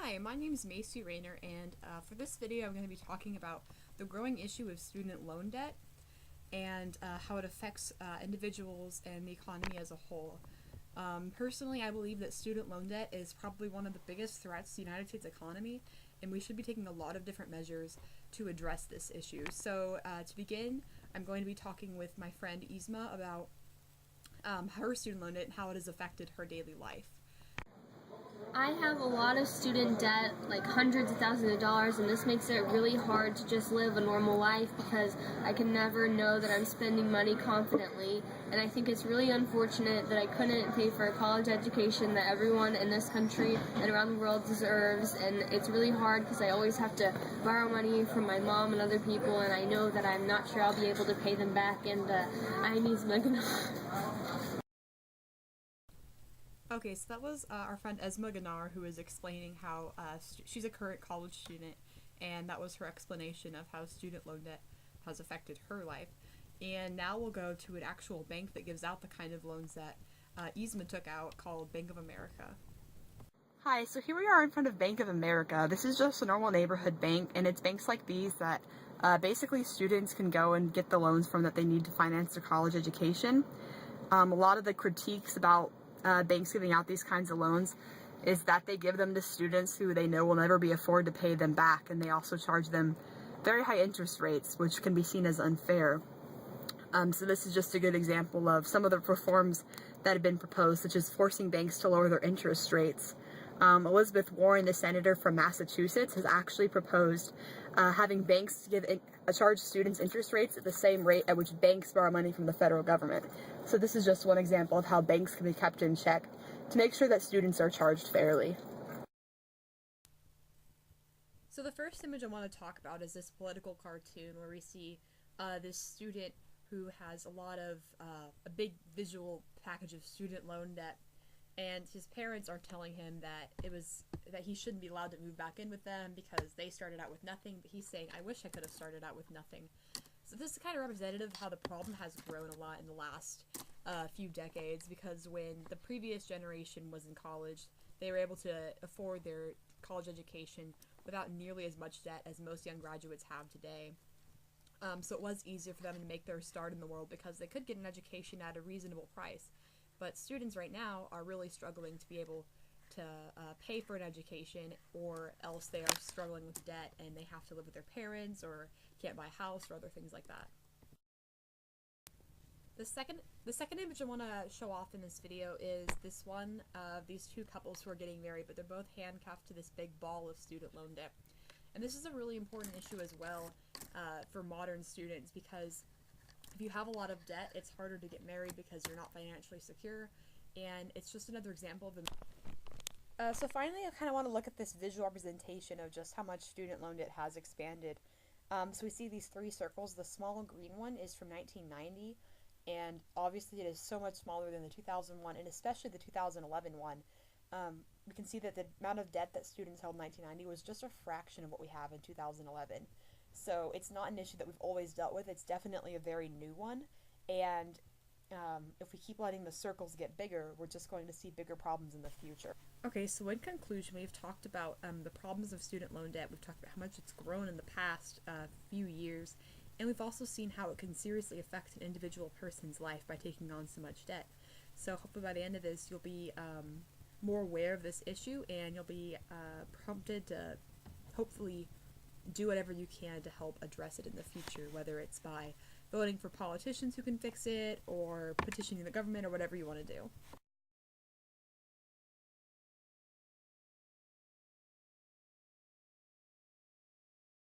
Hi, my name is Macy Rayner, and for this video I'm going to be talking about the growing issue of student loan debt and how it affects individuals and the economy as a whole. Personally, I believe that student loan debt is probably one of the biggest threats to the United States economy, and we should be taking a lot of different measures to address this issue. So to begin, I'm going to be talking with my friend Isma about her student loan debt and how it has affected her daily life. I have a lot of student debt, like hundreds of thousands of dollars, and this makes it really hard to just live a normal life because I can never know that I'm spending money confidently. And I think it's really unfortunate that I couldn't pay for a college education that everyone in this country and around the world deserves. And it's really hard because I always have to borrow money from my mom and other people, and I know that I'm not sure I'll be able to pay them back. And I need some Okay, so that was our friend Esma Ganar, who was explaining how she's a current college student, and that was her explanation of how student loan debt has affected her life. And now we'll go to an actual bank that gives out the kind of loans that Isma took out, called Bank of America. Hi, so here we are in front of Bank of America. This is just a normal neighborhood bank, and it's banks like these that basically students can go and get the loans from that they need to finance their college education. A lot of the critiques about banks giving out these kinds of loans is that they give them to students who they know will never be afford to pay them back, and they also charge them very high interest rates, which can be seen as unfair. So this is just a good example of some of the reforms that have been proposed, such as forcing banks to lower their interest rates. Elizabeth Warren, the senator from Massachusetts, has actually proposed having banks charge students interest rates at the same rate at which banks borrow money from the federal government. So this is just one example of how banks can be kept in check to make sure that students are charged fairly. So the first image I want to talk about is this political cartoon where we see this student who has a big visual package of student loan debt, and his parents are telling him that he shouldn't be allowed to move back in with them because they started out with nothing, but he's saying, I wish I could have started out with nothing. So this is kind of representative of how the problem has grown a lot in the last few decades, because when the previous generation was in college, they were able to afford their college education without nearly as much debt as most young graduates have today. So it was easier for them to make their start in the world because they could get an education at a reasonable price. But students right now are really struggling to be able to pay for an education, or else they are struggling with debt and they have to live with their parents or can't buy a house or other things like that. The second image I want to show off in this video is this one of these two couples who are getting married, but they're both handcuffed to this big ball of student loan debt. And this is a really important issue as well for modern students, because if you have a lot of debt, it's harder to get married because you're not financially secure, and it's just another example of the so finally, I kind of want to look at this visual representation of just how much student loan debt has expanded. So we see these three circles. The small green one is from 1990, and obviously it is so much smaller than the 2001 and especially the 2011 one. We can see that the amount of debt that students held in 1990 was just a fraction of what we have in 2011. So it's not an issue that we've always dealt with. It's definitely a very new one, and if we keep letting the circles get bigger, we're just going to see bigger problems in the future. Okay, so in conclusion, we've talked about the problems of student loan debt. We've talked about how much it's grown in the past few years, and we've also seen how it can seriously affect an individual person's life by taking on so much debt. So hopefully by the end of this, you'll be more aware of this issue, and you'll be prompted to hopefully do whatever you can to help address it in the future, whether it's by voting for politicians who can fix it, or petitioning the government, or whatever you want to do.